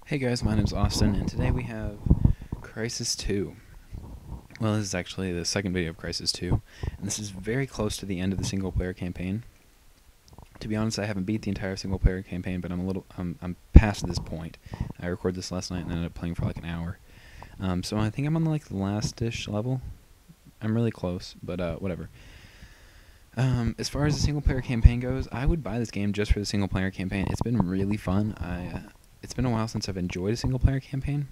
Hey guys, my name's Austin, and today we have Crysis 2. Well, this is actually the second video of Crysis 2, and this is very close to the end of the single-player campaign. To be honest, I haven't beat the entire single-player campaign, but I'm past this point. I recorded this last night and ended up playing for like an hour. So I think I'm on like the last-ish level. I'm really close, but whatever. As far as the single-player campaign goes, I would buy this game just for the single-player campaign. It's been really fun. It's been a while since I've enjoyed a single-player campaign,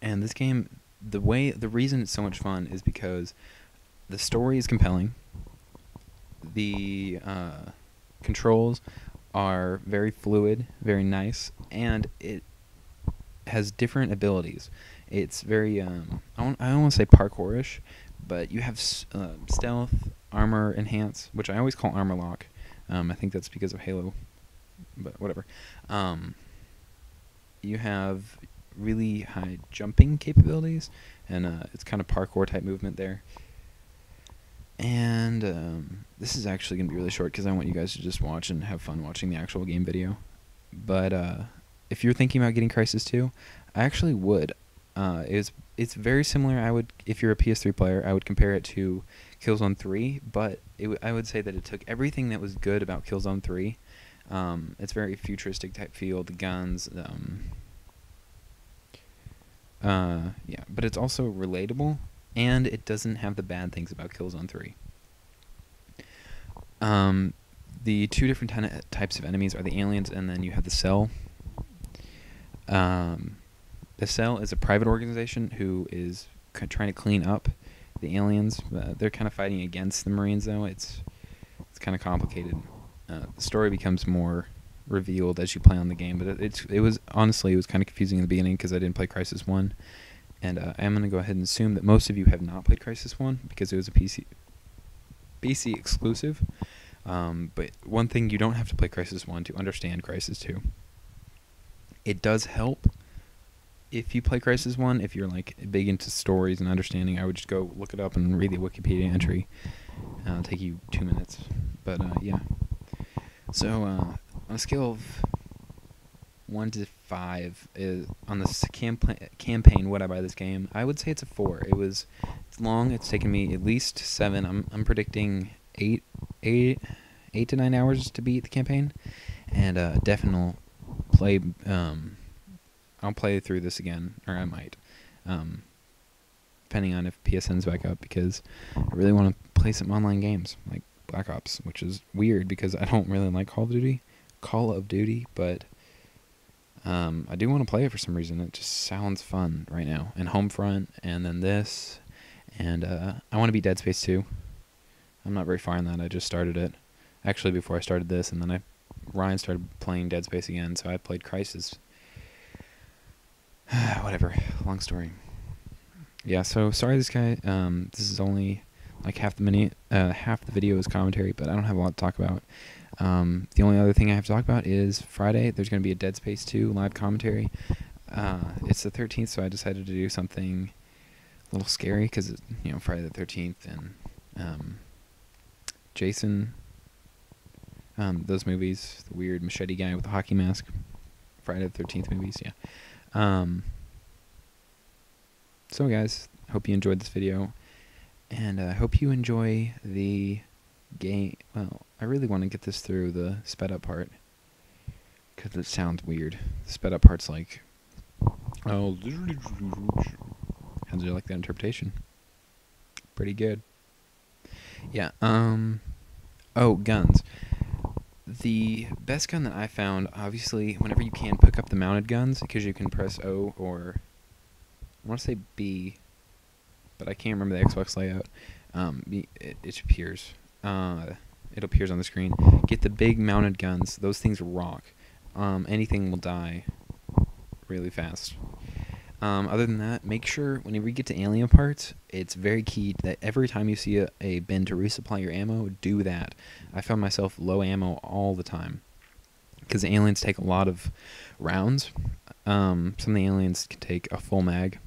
and this game, the reason it's so much fun is because the story is compelling. The controls are very fluid, very nice, and it has different abilities. It's very I don't want to say parkourish, but you have stealth, armor enhance, which I always call armor lock. I think that's because of Halo, but whatever. You have really high jumping capabilities, and it's kind of parkour type movement there. And this is actually going to be really short because I want you guys to just watch and have fun watching the actual game video. But if you're thinking about getting Crysis 2, I actually would. It's very similar. If you're a PS3 player, I would compare it to Killzone 3, but I would say that it took everything that was good about Killzone 3. It's very futuristic type feel, the guns, yeah, but it's also relatable, and it doesn't have the bad things about Killzone 3. The two different types of enemies are the aliens, and then you have the Cell. The Cell is a private organization who is trying to clean up the aliens. They're kind of fighting against the Marines, though. It's kind of complicated. The story becomes more revealed as you play on the game, but it was honestly kind of confusing in the beginning because I didn't play Crysis 1, and I'm going to go ahead and assume that most of you have not played Crysis 1 because it was a PC exclusive. But one thing, you don't have to play Crysis 1 to understand Crysis 2. It does help if you play Crysis 1. If you're like big into stories and understanding, I would just go look it up and read the Wikipedia entry. It'll take you 2 minutes, but yeah. So on a scale of 1 to 5, on this campaign, would I buy this game? I would say it's a 4. It's long. It's taken me at least 7. I'm predicting 8 to 9 hours to beat the campaign, and definitely play. I'll play through this again, or I might, depending on if PSN's back up, because I really want to play some online games like Black Ops, which is weird because I don't really like Call of Duty, but I do want to play it for some reason. It just sounds fun right now. And Homefront, and then this, and I want to beat Dead Space 2. I'm not very far in that. I just started it, actually, before I started this, and then Ryan started playing Dead Space again, so I played Crysis. Whatever, long story. Yeah, so sorry this guy, this is only like half the video is commentary, but I don't have a lot to talk about. The only other thing I have to talk about is Friday, there's going to be a Dead Space 2 live commentary. It's the 13th, so I decided to do something a little scary, because it's, Friday the 13th, and Jason, those movies, the weird machete guy with the hockey mask, Friday the 13th movies, yeah. So guys, hope you enjoyed this video, and I hope you enjoy the game. Well, I really want to get this through the sped up part, because it sounds weird. The sped up part's like, oh, how do you like that interpretation? Pretty good. Yeah, oh, guns. The best gun that I found, obviously, whenever you can, pick up the mounted guns, because you can press O or, I want to say B, but I can't remember the Xbox layout. It appears. It appears on the screen. Get the big mounted guns. Those things rock. Anything will die really fast. Other than that, make sure whenever you get to alien parts, it's very key that every time you see a bin to resupply your ammo, do that. I found myself low ammo all the time, because the aliens take a lot of rounds. Some of the aliens can take a full mag,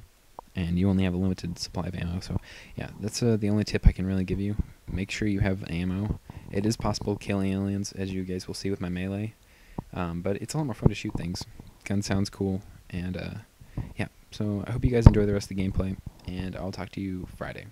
and you only have a limited supply of ammo. So yeah, that's the only tip I can really give you. Make sure you have ammo. It is possible to kill aliens, as you guys will see with my melee, but it's a lot more fun to shoot things, gun sounds cool, and yeah. So I hope you guys enjoy the rest of the gameplay, and I'll talk to you Friday.